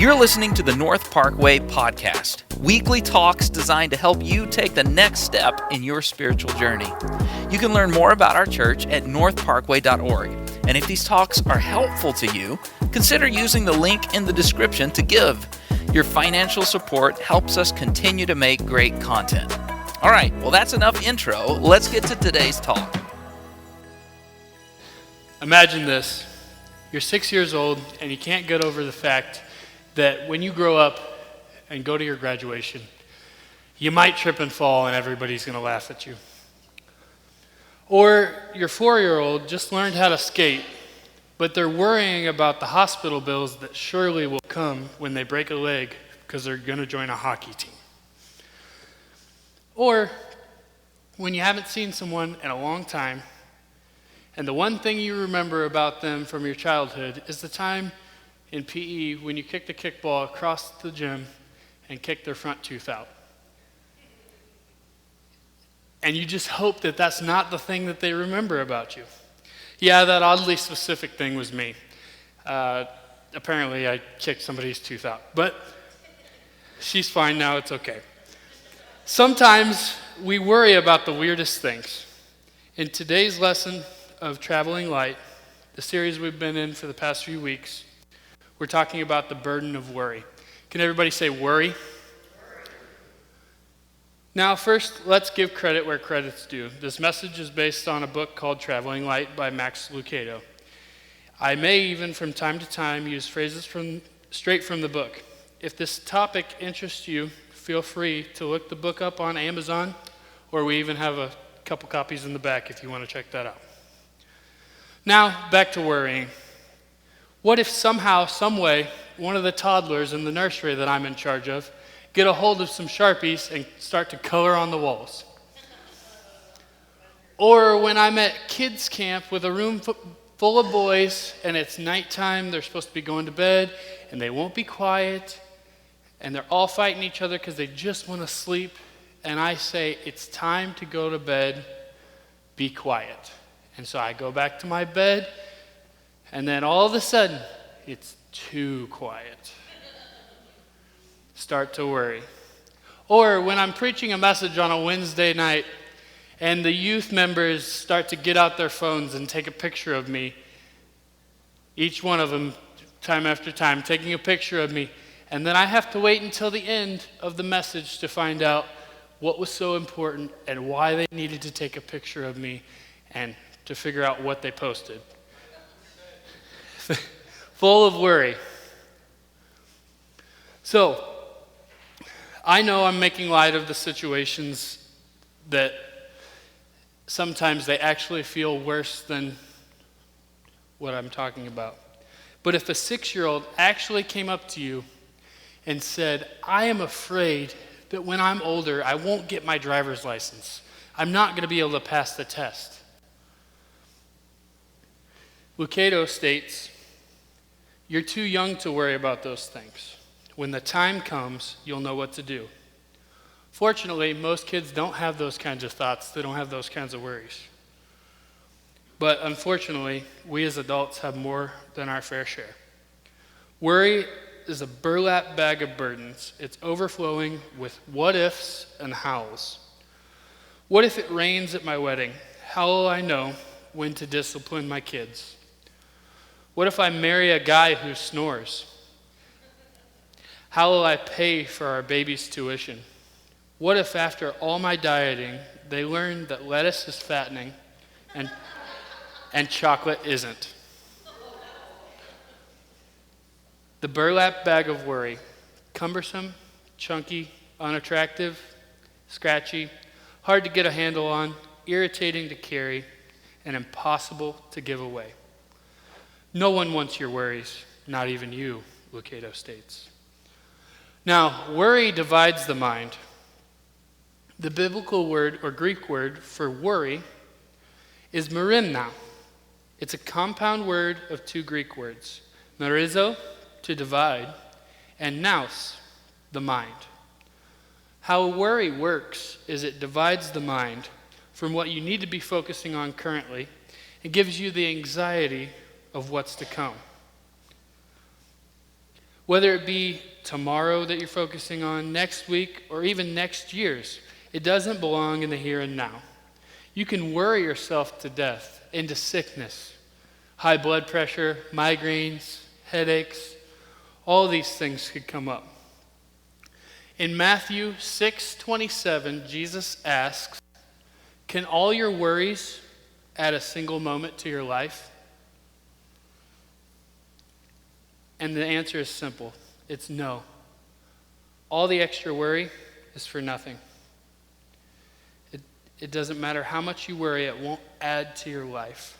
You're listening to the North Parkway Podcast, weekly talks designed to help you take the next step in your spiritual journey. You can learn more about our church at northparkway.org. And if these talks are helpful to you, consider using the link in the description to give. Your financial support helps us continue to make great content. All right, well, that's enough intro. Let's get to today's talk. Imagine this. You're 6 years old and you can't get over the fact that when you grow up and go to your graduation, you might trip and fall and everybody's going to laugh at you. Or your 4-year-old just learned how to skate, but they're worrying about the hospital bills that surely will come when they break a leg because they're going to join a hockey team. Or when you haven't seen someone in a long time, and the one thing you remember about them from your childhood is the time in PE when you kicked a kickball across the gym and kicked their front tooth out. And you just hope that that's not the thing that they remember about you. Yeah, that oddly specific thing was me. Apparently I kicked somebody's tooth out, but she's fine now, it's okay. Sometimes we worry about the weirdest things. In today's lesson of Traveling Light, the series we've been in for the past few weeks, we're talking about the burden of worry. Can everybody say worry? Now, first, let's give credit where credit's due. This message is based on a book called Traveling Light by Max Lucado. I may even, from time to time, use phrases straight from the book. If this topic interests you, feel free to look the book up on Amazon, or we even have a couple copies in the back if you want to check that out. Now, back to worrying. What if somehow, some way, one of the toddlers in the nursery that I'm in charge of get a hold of some Sharpies and start to color on the walls? Or when I'm at kids camp with a room full of boys and it's nighttime, they're supposed to be going to bed and they won't be quiet and they're all fighting each other because they just want to sleep, and I say, it's time to go to bed, be quiet. And so I go back to my bed, and then all of a sudden, it's too quiet. Start to worry. Or when I'm preaching a message on a Wednesday night, and the youth members start to get out their phones and take a picture of me, each one of them, time after time, taking a picture of me, and then I have to wait until the end of the message to find out what was so important and why they needed to take a picture of me and to figure out what they posted. Full of worry. So, I know I'm making light of the situations that sometimes they actually feel worse than what I'm talking about. But if a 6-year-old actually came up to you and said, I am afraid that when I'm older, I won't get my driver's license. I'm not going to be able to pass the test. Lucado states, you're too young to worry about those things. When the time comes, you'll know what to do. Fortunately, most kids don't have those kinds of thoughts. They don't have those kinds of worries. But unfortunately, we as adults have more than our fair share. Worry is a burlap bag of burdens. It's overflowing with what ifs and hows. What if it rains at my wedding? How will I know when to discipline my kids? What if I marry a guy who snores? How will I pay for our baby's tuition? What if after all my dieting, they learn that lettuce is fattening and chocolate isn't? The burlap bag of worry, cumbersome, chunky, unattractive, scratchy, hard to get a handle on, irritating to carry, and impossible to give away. No one wants your worries, not even you, Lucado states. Now, worry divides the mind. The biblical word or Greek word for worry is merimna. It's a compound word of two Greek words, merizo, to divide, and nous, the mind. How worry works is it divides the mind from what you need to be focusing on currently and gives you the anxiety of what's to come. Whether it be tomorrow that you're focusing on, next week, or even next year's, it doesn't belong in the here and now. You can worry yourself to death, into sickness, high blood pressure, migraines, headaches. All these things could come up. In Matthew 6:27, Jesus asks, "Can all your worries add a single moment to your life?" And the answer is simple. It's no. All the extra worry is for nothing. It doesn't matter how much you worry, it won't add to your life.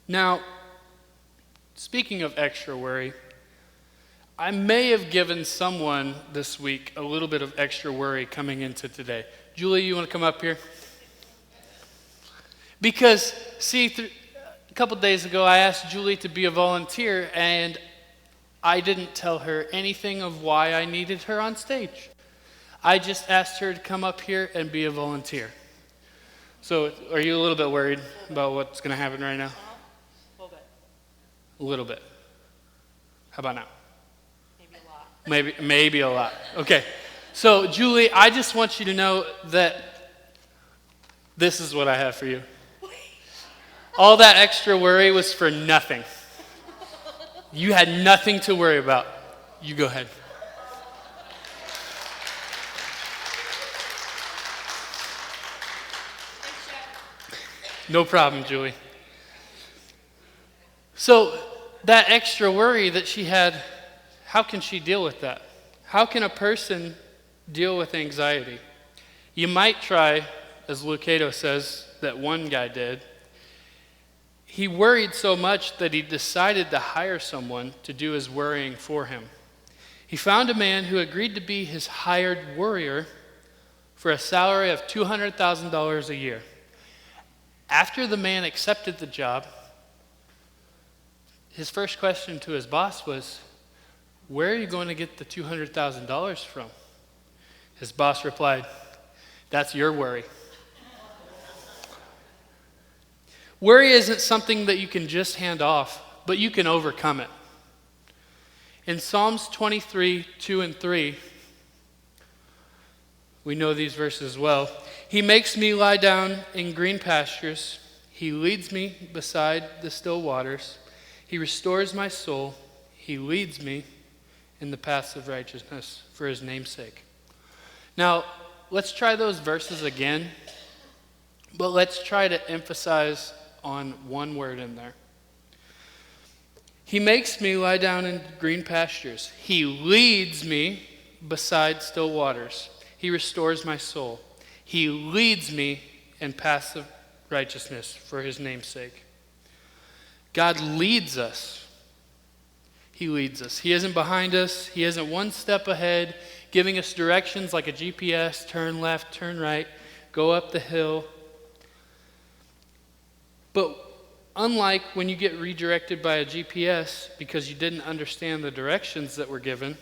Now, speaking of extra worry, I may have given someone this week a little bit of extra worry coming into today. Julie, you want to come up here? Because, see, a couple days ago, I asked Julie to be a volunteer, and I didn't tell her anything of why I needed her on stage. I just asked her to come up here and be a volunteer. So, are you a little bit worried about what's going to happen right now? A little bit. A little bit. How about now? Maybe a lot. Maybe a lot. Okay. So, Julie, I just want you to know that this is what I have for you. All that extra worry was for nothing. You had nothing to worry about. You go ahead. No problem, Julie. So, that extra worry that she had, how can she deal with that? How can a person deal with anxiety? You might try, as Lucado says, that one guy did. He worried so much that he decided to hire someone to do his worrying for him. He found a man who agreed to be his hired worrier for a salary of $200,000 a year. After the man accepted the job, his first question to his boss was, "Where are you going to get the $200,000 from?" His boss replied, "That's your worry." Worry isn't something that you can just hand off, but you can overcome it. In Psalms 23, 2 and 3, we know these verses well. He makes me lie down in green pastures. He leads me beside the still waters. He restores my soul. He leads me in the paths of righteousness for his name's sake. Now, let's try those verses again, but let's try to emphasize on one word in there. He makes me lie down in green pastures. He leads me beside still waters. He restores my soul. He leads me in paths of righteousness for his name's sake. God leads us. He leads us. He isn't behind us. He isn't one step ahead, giving us directions like a GPS, turn left, turn right, go up the hill. But unlike when you get redirected by a GPS because you didn't understand the directions that were given,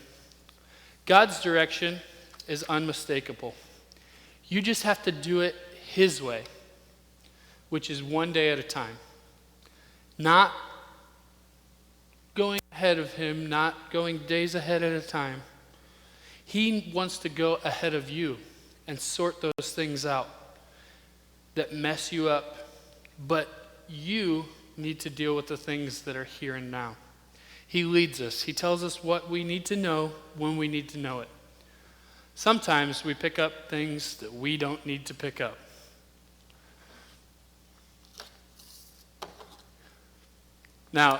God's direction is unmistakable. You just have to do it his way, which is one day at a time. Not going ahead of him, not going days ahead at a time. He wants to go ahead of you and sort those things out that mess you up. But you need to deal with the things that are here and now. He leads us. He tells us what we need to know when we need to know it. Sometimes we pick up things that we don't need to pick up. Now,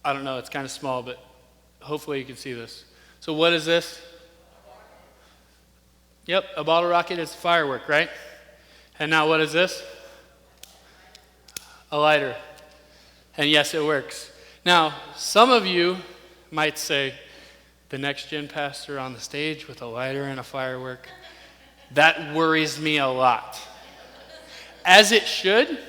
I don't know, it's kind of small, but hopefully you can see this. So what is this? Yep, a bottle rocket is a firework, right? And now what is this? A lighter. And yes, it works. Now, some of you might say, the next gen pastor on the stage with a lighter and a firework, that worries me a lot. As it should.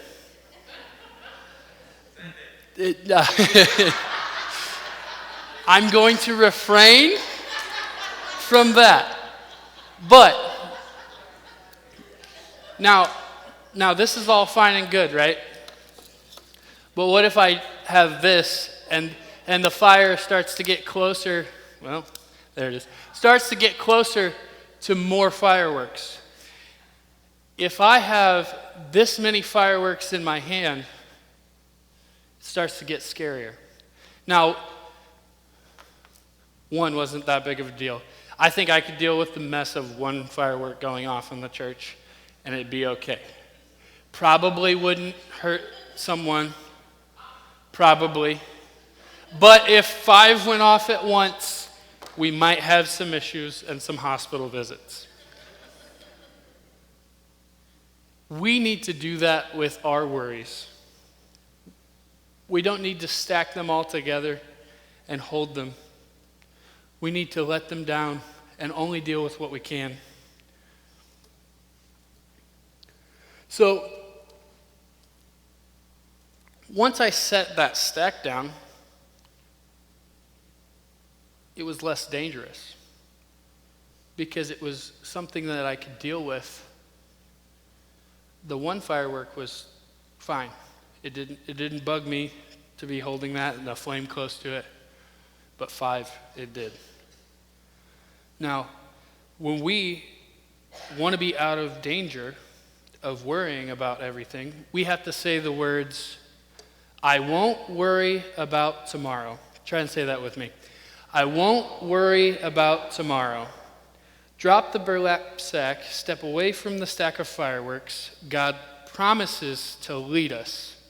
I'm going to refrain from that. But, now this is all fine and good, right? But what if I have this and and the fire starts to get closer, well, there it is, starts to get closer to more fireworks. If I have this many fireworks in my hand, it starts to get scarier. Now, one wasn't that big of a deal. I think I could deal with the mess of one firework going off in the church, and it'd be okay. Probably wouldn't hurt someone, probably. But if 5 went off at once, we might have some issues and some hospital visits. We need to do that with our worries. We don't need to stack them all together and hold them. We need to let them down and only deal with what we can. So, once I set that stack down, it was less dangerous because it was something that I could deal with. The one firework was fine. It didn't bug me to be holding that and a flame close to it, but 5, it did. Now, when we want to be out of danger of worrying about everything, we have to say the words, I won't worry about tomorrow. Try and say that with me. I won't worry about tomorrow. Drop the burlap sack, step away from the stack of fireworks. God promises to lead us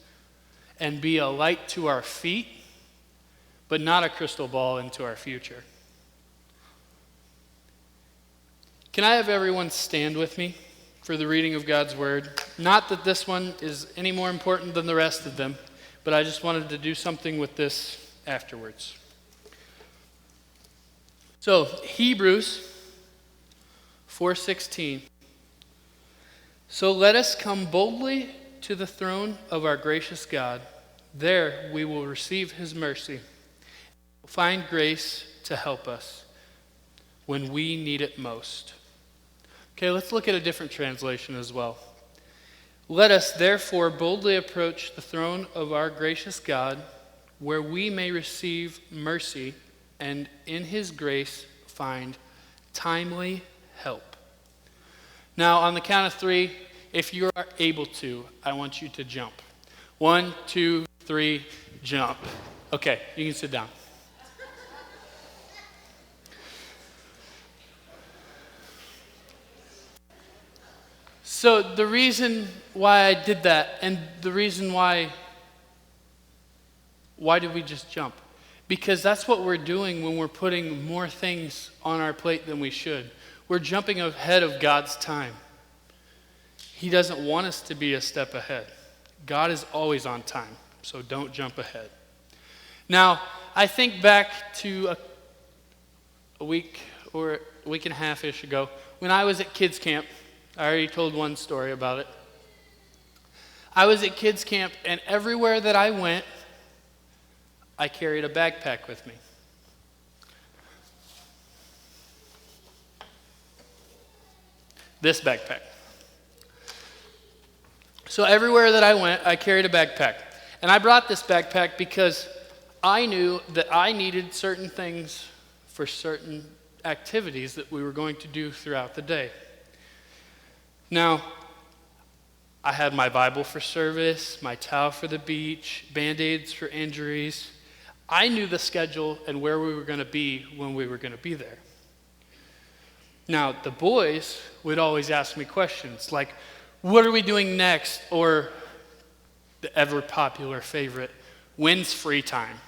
and be a light to our feet, but not a crystal ball into our future. Can I have everyone stand with me for the reading of God's word? Not that this one is any more important than the rest of them, but I just wanted to do something with this afterwards. So, Hebrews 4:16. So let us come boldly to the throne of our gracious God. There we will receive his mercy, find grace to help us when we need it most. Okay, let's look at a different translation as well. Let us therefore boldly approach the throne of our gracious God, where we may receive mercy and in his grace find timely help. Now, on the count of 3, if you are able to, I want you to jump. 1, 2, 3, jump. Okay, you can sit down. So the reason why I did that, and the reason why did we just jump? Because that's what we're doing when we're putting more things on our plate than we should. We're jumping ahead of God's time. He doesn't want us to be a step ahead. God is always on time, so don't jump ahead. Now, I think back to a week or a week and a half-ish ago when I was at kids camp. I already told one story about it. I was at kids camp, and everywhere that I went, I carried a backpack with me. This backpack. So everywhere that I went, I carried a backpack. And I brought this backpack because I knew that I needed certain things for certain activities that we were going to do throughout the day. Now, I had my Bible for service, my towel for the beach, Band-Aids for injuries. I knew the schedule and where we were going to be when we were going to be there. Now, the boys would always ask me questions like, what are we doing next? Or the ever-popular favorite, when's free time?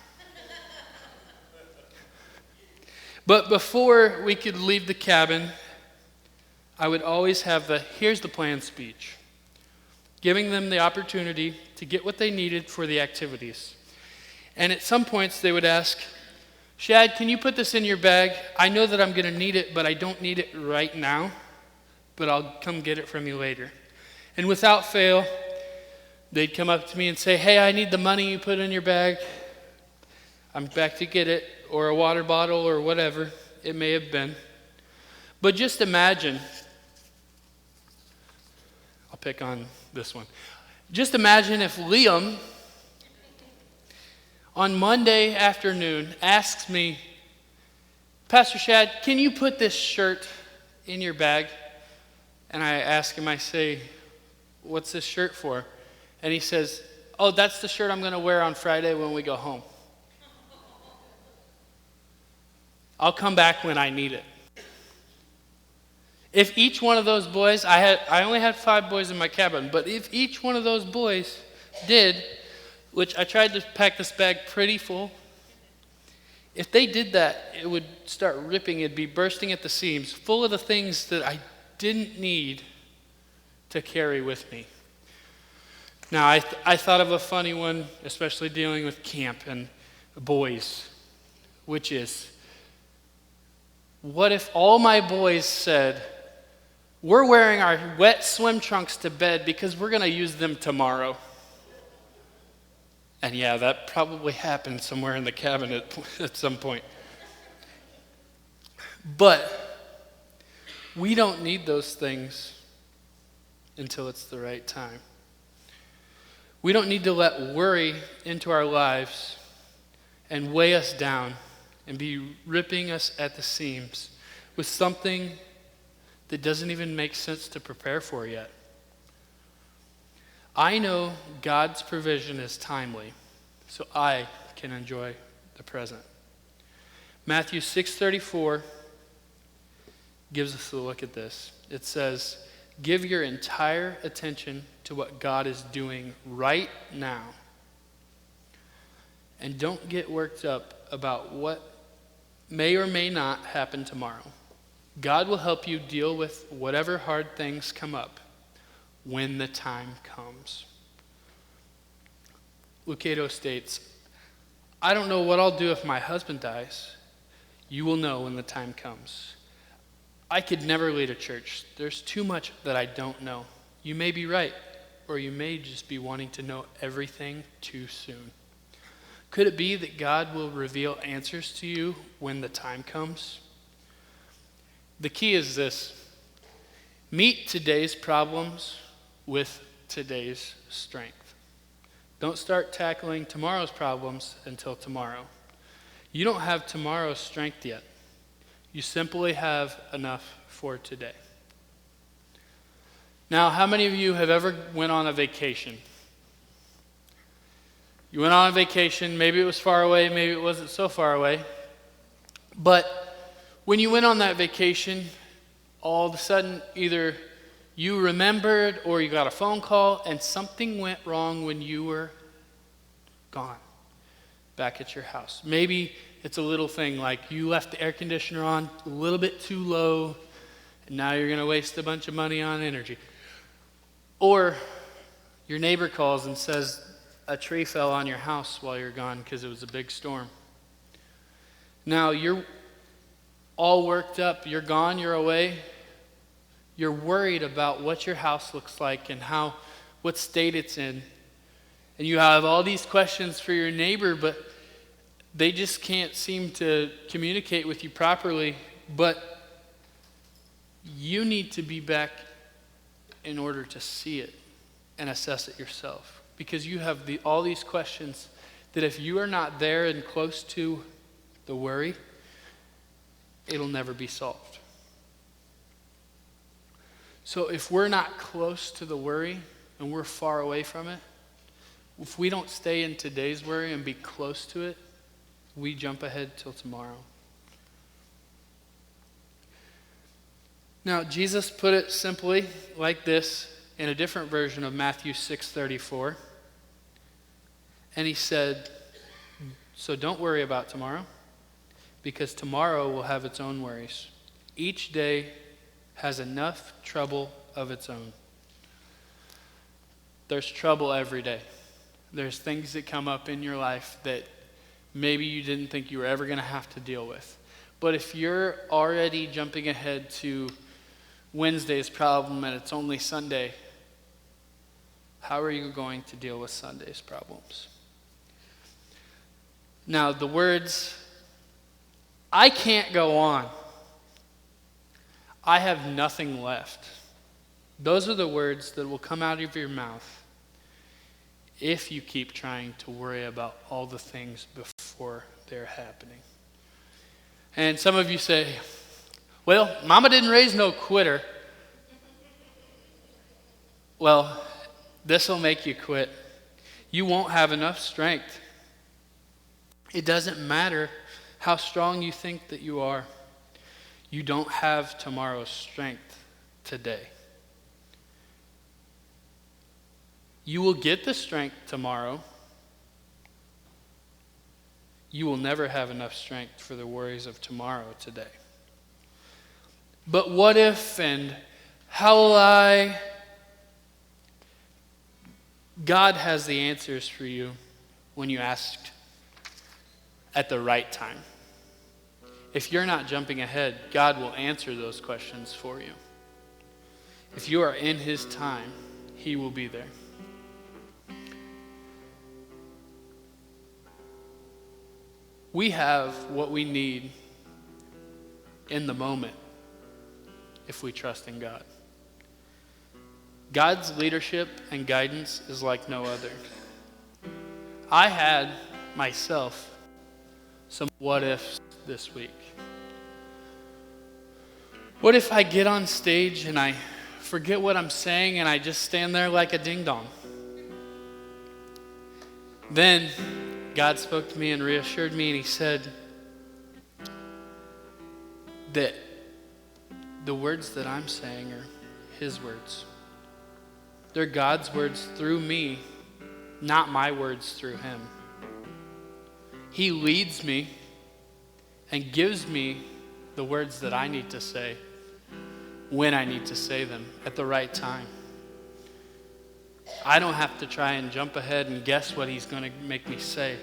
But before we could leave the cabin, I would always have the here's the plan speech, giving them the opportunity to get what they needed for the activities. And at some points they would ask, Shad, can you put this in your bag? I know that I'm going to need it, but I don't need it right now, but I'll come get it from you later. And without fail, they'd come up to me and say, hey, I need the money you put in your bag. I'm back to get it, or a water bottle, or whatever it may have been. But just imagine, I'll pick on this one. Just imagine if Liam, on Monday afternoon asks me, Pastor Shad, can you put this shirt in your bag? And I ask him, I say, what's this shirt for? And he says, oh, that's the shirt I'm going to wear on Friday when we go home. I'll come back when I need it. If each one of those boys, I only had 5 boys in my cabin, but if each one of those boys did, which I tried to pack this bag pretty full, if they did that, it would start ripping, it'd be bursting at the seams, full of the things that I didn't need to carry with me. Now, I thought of a funny one, especially dealing with camp and boys, which is, what if all my boys said, we're wearing our wet swim trunks to bed because we're going to use them tomorrow? And yeah, that probably happened somewhere in the cabin at some point. But we don't need those things until it's the right time. We don't need to let worry into our lives and weigh us down and be ripping us at the seams with something that doesn't even make sense to prepare for yet. I know God's provision is timely, so I can enjoy the present. Matthew 6:34 gives us a look at this. It says, give your entire attention to what God is doing right now. And don't get worked up about what may or may not happen tomorrow. God will help you deal with whatever hard things come up when the time comes. Lucado states, I don't know what I'll do if my husband dies. You will know when the time comes. I could never lead a church. There's too much that I don't know. You may be right, or you may just be wanting to know everything too soon. Could it be that God will reveal answers to you when the time comes? The key is this: meet today's problems with today's strength. Don't start tackling tomorrow's problems until tomorrow. You don't have tomorrow's strength yet. You simply have enough for today. Now, how many of you have ever went on a vacation? You went on a vacation, maybe it was far away, maybe it wasn't so far away. But when you went on that vacation, all of a sudden, either you remembered or you got a phone call and something went wrong when you were gone back at your house. Maybe it's a little thing like you left the air conditioner on a little bit too low and now you're going to waste a bunch of money on energy. Or your neighbor calls and says a tree fell on your house while you're gone because it was a big storm. Now you're all worked up. You're gone, you're away. You're worried about what your house looks like and what state it's in. And you have all these questions for your neighbor, but they just can't seem to communicate with you properly. But you need to be back in order to see it and assess it yourself. Because you have all these questions that if you are not there and close to the worry, it'll never be solved. So if we're not close to the worry and we're far away from it, if we don't stay in today's worry and be close to it, we jump ahead till tomorrow. Now, Jesus put it simply like this in a different version of Matthew 6:34. And he said, so don't worry about tomorrow, because tomorrow will have its own worries. Each day has enough trouble of its own. There's trouble every day. There's things that come up in your life that maybe you didn't think you were ever going to have to deal with. But if you're already jumping ahead to Wednesday's problem and it's only Sunday, how are you going to deal with Sunday's problems? Now, the words, I can't go on, I have nothing left, those are the words that will come out of your mouth if you keep trying to worry about all the things before they're happening. And some of you say, well, Mama didn't raise no quitter. Well, this will make you quit. You won't have enough strength. It doesn't matter how strong you think that you are. You don't have tomorrow's strength today. You will get the strength tomorrow. You will never have enough strength for the worries of tomorrow today. But what if, and how will I? God has the answers for you when you asked at the right time. If you're not jumping ahead, God will answer those questions for you. If you are in His time, He will be there. We have what we need in the moment if we trust in God. God's leadership and guidance is like no other. I had myself some what ifs this week. What if I get on stage and I forget what I'm saying and I just stand there like a ding-dong? Then God spoke to me and reassured me, and He said that the words that I'm saying are His words. They're God's words through me, not my words through Him. He leads me and gives me the words that I need to say when I need to say them at the right time. I don't have to try and jump ahead and guess what He's going to make me say.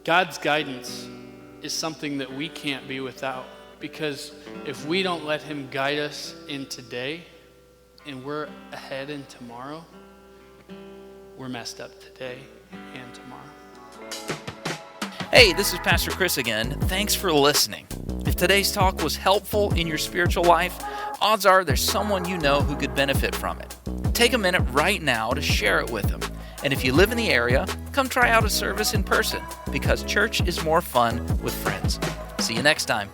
God's guidance is something that we can't be without, because if we don't let Him guide us in today and we're ahead in tomorrow, we're messed up today and tomorrow. Hey, this is Pastor Chris again. Thanks for listening. If today's talk was helpful in your spiritual life, odds are there's someone you know who could benefit from it. Take a minute right now to share it with them. And if you live in the area, come try out a service in person, because church is more fun with friends. See you next time.